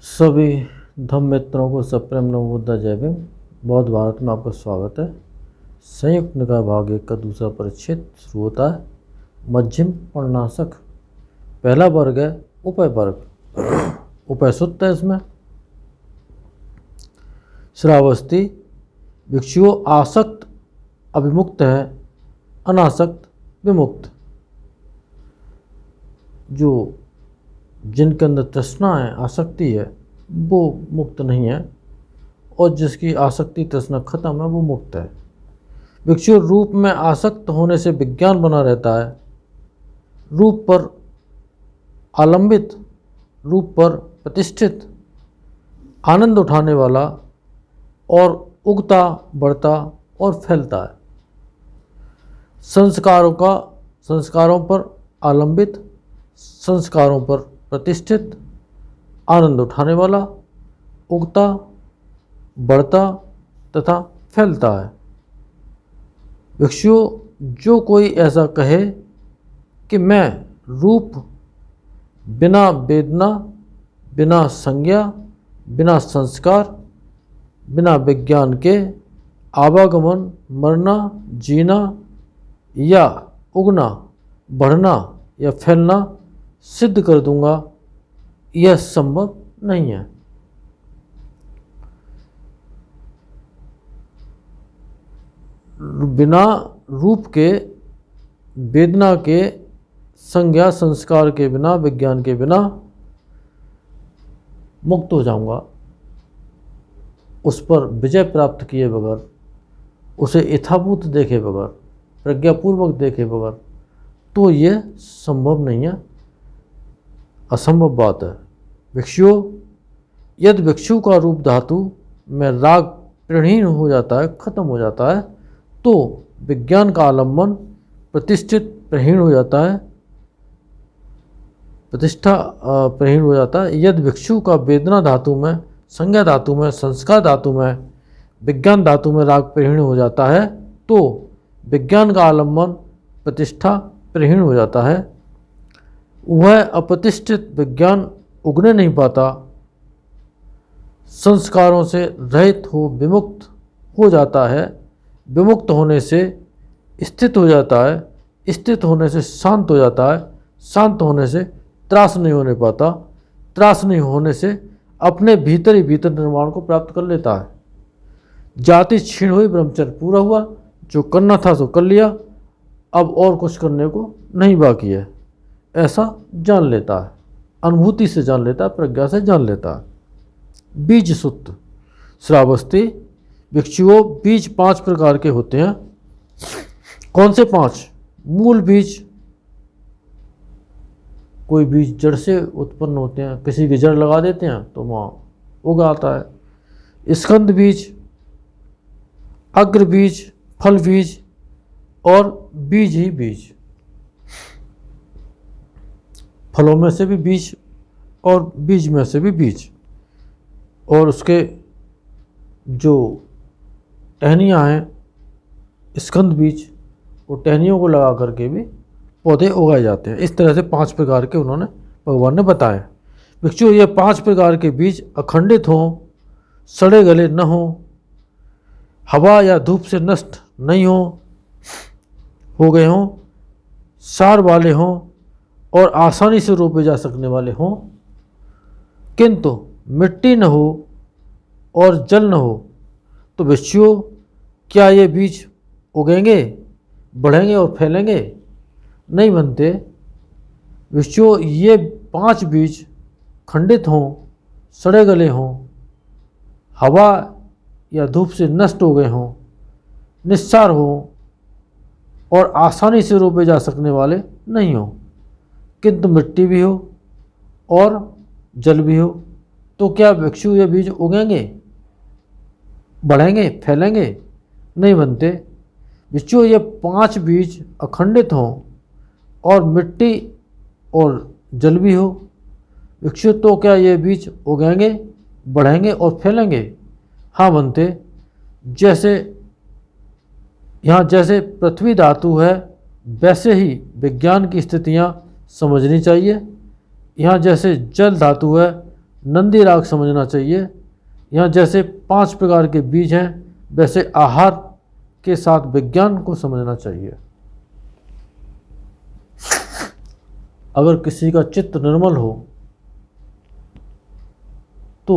सभी धम्म मित्रों को सप्रेम नमो बुद्धा जय भीम। बौद्ध भारत में आपका स्वागत है। संयुक्त निकाय भाग 1 का दूसरा परिच्छेद शुरू होता है। मध्यम पर्णासक पहला वर्ग है उपय वर्ग। उपय सूत्र है इसमें। श्रावस्ती भिक्षुओं आसक्त अभिमुक्त है, अनासक्त विमुक्त। जो जिनके अंदर तृष्णा है, आसक्ति है, वो मुक्त नहीं है, और जिसकी आसक्ति तृष्णा खत्म है वो मुक्त है। भिक्षु रूप में आसक्त होने से विज्ञान बना रहता है। रूप पर आलंबित, रूप पर प्रतिष्ठित, आनंद उठाने वाला और उगता, बढ़ता और फैलता है। संस्कारों पर आलंबित, संस्कारों पर प्रतिष्ठित, आनंद उठाने वाला, उगता, बढ़ता तथा फैलता है। भिक्षुओं, जो कोई ऐसा कहे कि मैं रूप बिना वेदना, बिना संज्ञा, बिना संस्कार, बिना विज्ञान के आवागमन, मरना, जीना या उगना, बढ़ना या फैलना सिद्ध कर दूंगा, यह संभव नहीं है। बिना रूप के, वेदना के, संज्ञा संस्कार के बिना, विज्ञान के बिना मुक्त हो जाऊंगा। उस पर विजय प्राप्त किए बगैर, उसे यथाभूत देखे बगैर, प्रज्ञापूर्वक देखे बगैर, तो यह संभव नहीं है, असंभव बात है। भिक्षुओं, यदि भिक्षु का रूप धातु में राग प्रणहीन हो जाता है, खत्म हो जाता है, तो विज्ञान का आलम्बन प्रतिष्ठित प्रहीण हो जाता है, प्रतिष्ठा प्रहीण हो जाता है। यदि भिक्षु का वेदना धातु में, संज्ञा धातु में, संस्कार धातु में, विज्ञान धातु में राग प्रहीण हो जाता है, तो विज्ञान का आलम्बन प्रतिष्ठा प्रहीण हो जाता है। वह अप्रतिष्ठित विज्ञान उगने नहीं पाता, संस्कारों से रहित हो विमुक्त हो जाता है, विमुक्त होने से स्थित हो जाता है, स्थित होने से शांत हो जाता है, शांत होने से त्रास नहीं होने पाता, त्रास नहीं होने से अपने भीतर ही भीतर निर्वाण को प्राप्त कर लेता है। जाति क्षीण हुई, ब्रह्मचर्य पूरा हुआ, जो करना था सो कर लिया, अब और कुछ करने को नहीं बाकी है, ऐसा जान लेता है, अनुभूति से जान लेता है, प्रज्ञा से जान लेता है। बीज सूत्र श्रावस्ती भिक्षुओं, बीज 5 प्रकार के होते हैं। कौन से 5? मूल बीज, कोई बीज जड़ से उत्पन्न होते हैं, किसी की जड़ लगा देते हैं तो वहाँ उग आता है। स्कंद बीज, अग्र बीज, फल बीज और बीज ही बीज। फलों में से भी बीज और बीज में से भी बीज, और उसके जो टहनियाँ हैं, स्कंद बीज, वो टहनियों को लगा करके भी पौधे उगाए जाते हैं। इस तरह से 5 प्रकार के उन्होंने, भगवान ने बताए। भिक्षु, ये 5 प्रकार के बीज अखंडित हों, सड़े गले न हों, हवा या धूप से नष्ट नहीं हो गए हों, सार वाले हों और आसानी से रोपे जा सकने वाले हों, किंतु मिट्टी न हो और जल न हो, तो भिक्षुओं, क्या ये बीज उगेंगे, बढ़ेंगे और फैलेंगे? नहीं बनते। भिक्षुओं, ये 5 बीज खंडित हों, सड़े गले हों, हवा या धूप से नष्ट हो गए हों, निस्सार हों और आसानी से रोपे जा सकने वाले नहीं हों, किंतु मिट्टी भी हो और जल भी हो, तो क्या भिक्षु ये बीज उगेंगे, बढ़ेंगे, फैलेंगे? नहीं बनते। भिक्षु, ये 5 बीज अखंडित हों और मिट्टी और जल भी हो, भिक्षु, तो क्या ये बीज उगेंगे, बढ़ेंगे और फैलेंगे? हाँ बनते। जैसे यहाँ जैसे पृथ्वी धातु है, वैसे ही विज्ञान की स्थितियाँ समझनी चाहिए। यहाँ जैसे जल धातु है, नंदी राग समझना चाहिए। यहाँ जैसे 5 प्रकार के बीज हैं, वैसे आहार के साथ विज्ञान को समझना चाहिए। अगर किसी का चित्त निर्मल हो तो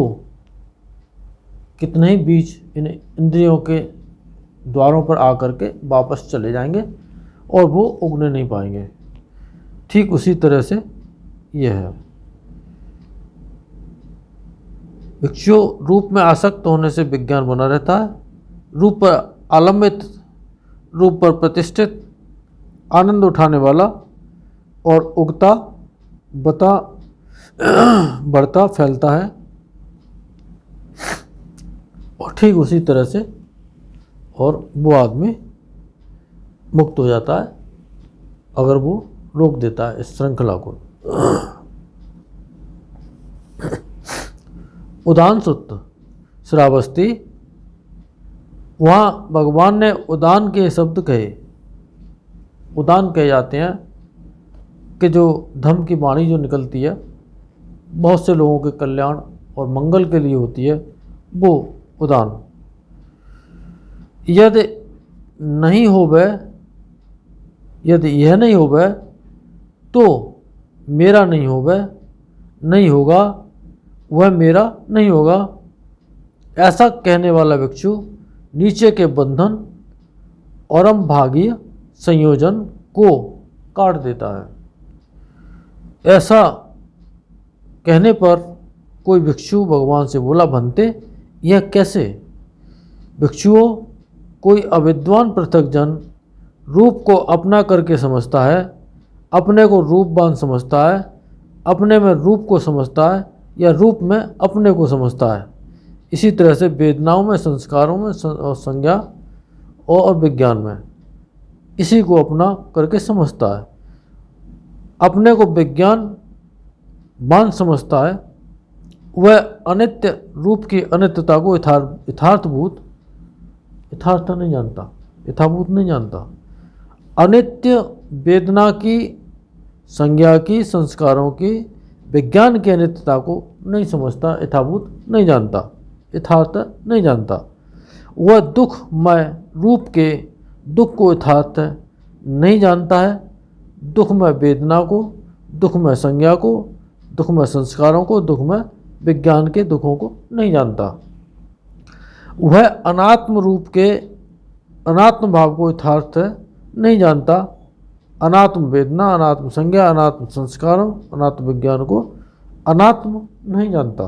कितने ही बीज इन इंद्रियों के द्वारों पर आकर के वापस चले जाएंगे और वो उगने नहीं पाएंगे। ठीक उसी तरह से यह है। भिक्षु रूप में आसक्त होने से विज्ञान बना रहता है। रूप पर आलंबित, रूप पर प्रतिष्ठित, आनंद उठाने वाला और उगता बढ़ता फैलता है। और ठीक उसी तरह से और वो आदमी मुक्त हो जाता है अगर वो रोक देता है इस श्रृंखला को। उदान सूत्र श्रावस्ती, वहाँ भगवान ने उदान के शब्द कहे। उदान कहे जाते हैं कि जो धम्म की वाणी जो निकलती है बहुत से लोगों के कल्याण और मंगल के लिए होती है, वो उदान। यदि नहीं होवे, यदि यह नहीं होवे तो मेरा नहीं होवे, नहीं होगा वह मेरा नहीं होगा। ऐसा कहने वाला भिक्षु नीचे के बंधन और भागीय संयोजन को काट देता है। ऐसा कहने पर कोई भिक्षु भगवान से बोला, भंते यह कैसे? भिक्षुओं, कोई अविद्वान पृथक जन रूप को अपना करके समझता है, अपने को रूपवान समझता है, अपने में रूप को समझता है या रूप में अपने को समझता है। इसी तरह से वेदनाओं में, संस्कारों में और संज्ञा और विज्ञान में इसी को अपना करके समझता है। अपने को विज्ञान मान समझता है, वह अनित्य रूप की अनित्यता को यथार्थभूत नहीं जानता, यथाभूत नहीं जानता। अनित्य वेदना की, संज्ञा की, संस्कारों की, विज्ञान की अनित्यता को नहीं समझता, यथाभूत नहीं जानता, यथार्थ नहीं जानता। वह दुखमय रूप के दुख को यथार्थ नहीं जानता है, दुखमय वेदना को, दुखमय संज्ञा को, दुखमय संस्कारों को, दुखमय विज्ञान के दुखों को नहीं जानता। वह अनात्म रूप के अनात्म भाव को यथार्थ नहीं जानता। अनात्म वेदना, अनात्म संज्ञा, अनात्म संस्कारों, अनात्म विज्ञान को अनात्म नहीं जानता।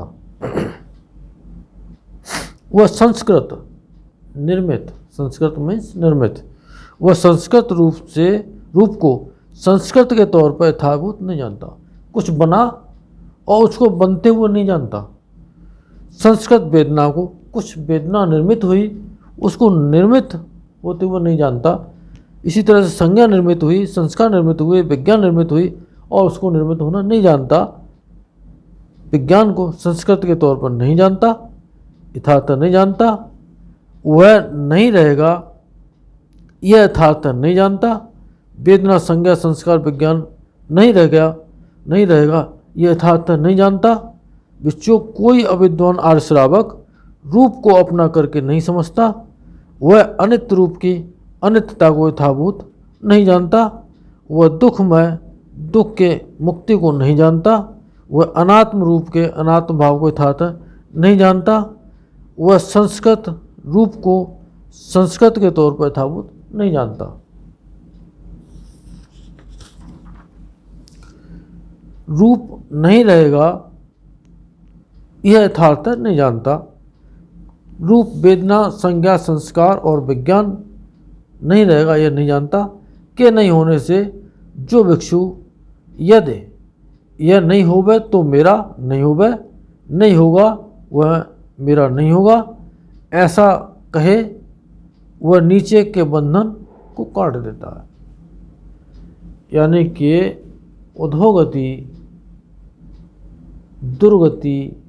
वह संस्कृत निर्मित, संस्कृत मीन्स निर्मित, वह संस्कृत रूप को संस्कृत के तौर पर यथाभूत नहीं जानता। कुछ बना और उसको बनते हुए नहीं जानता। संस्कृत वेदना को, कुछ वेदना निर्मित हुई, उसको निर्मित होते हुए नहीं जानता। इसी तरह से संज्ञा निर्मित हुई, संस्कार निर्मित हुए, विज्ञान निर्मित हुई और उसको निर्मित होना नहीं जानता। विज्ञान को संस्कृत के तौर पर नहीं जानता, यथार्थ नहीं जानता। वह नहीं रहेगा, यह यथार्थ नहीं जानता। वेदना, संज्ञा, संस्कार, विज्ञान नहीं रहेगा, यह यथार्थ नहीं जानता। विश्व कोई अविद्वान आर्य श्रावक रूप को अपना करके नहीं समझता। वह अनित्य रूप की अनित्यता को यथाभूत नहीं जानता। वह दुखमय दुख के मुक्ति को नहीं जानता। वह अनात्म रूप के अनात्म भाव को यथार्थ नहीं जानता। वह संस्कृत रूप को संस्कृत के तौर पर यथाभूत नहीं जानता। रूप नहीं रहेगा, यह यथार्थ नहीं जानता। रूप, वेदना, संज्ञा, संस्कार और विज्ञान नहीं रहेगा, यह नहीं जानता। के नहीं होने से जो भिक्षु यदि यह नहीं होवे तो मेरा नहीं होवे, नहीं होगा वह मेरा नहीं होगा, ऐसा कहे, वह नीचे के बंधन को काट देता है। यानी कि अधोगति, दुर्गति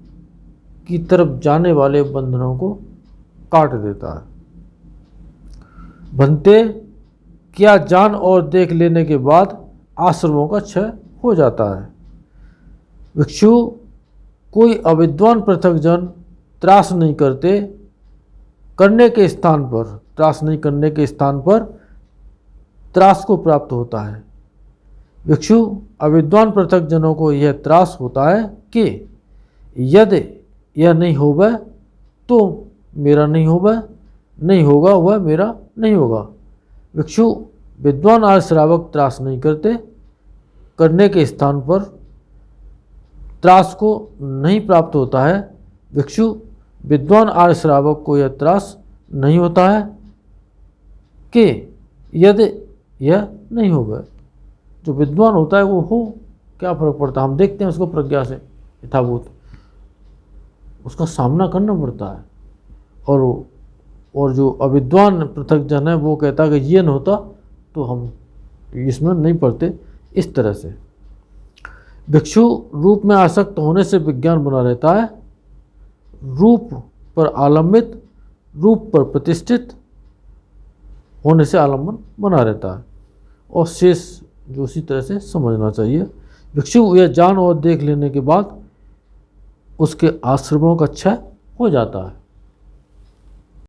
की तरफ जाने वाले बंधनों को काट देता है। भंते, क्या जान और देख लेने के बाद आश्रमों का क्षय हो जाता है? भिक्षु, कोई अविद्वान पृथकजन त्रास नहीं करते करने के स्थान पर, त्रास नहीं करने के स्थान पर त्रास को प्राप्त होता है। भिक्षु, अविद्वान पृथकजनों को यह त्रास होता है कि यदि यह नहीं होगा तो मेरा नहीं होगा, नहीं होगा वह मेरा नहीं होगा। भिक्षु, विद्वान आर्य श्रावक त्रास नहीं करते करने के स्थान पर त्रास को नहीं प्राप्त होता है। भिक्षु, विद्वान आर्य श्रावक को यह त्रास नहीं होता है कि यदि यह नहीं होगा। जो विद्वान होता है वो हो, क्या फर्क पड़ता है, हम देखते हैं उसको प्रज्ञा से यथाभूत, उसका सामना करना पड़ता है। और जो अविद्वान पृथकजन है वो कहता है कि ये न होता तो हम इसमें नहीं पढ़ते, इस तरह से। भिक्षु, रूप में आसक्त होने से विज्ञान बना रहता है, रूप पर आलंबित, रूप पर प्रतिष्ठित होने से आलम्बन बना रहता है, और शेष जो उसी तरह से समझना चाहिए। भिक्षु, यह जान और देख लेने के बाद उसके आश्रमों का क्षय हो जाता है।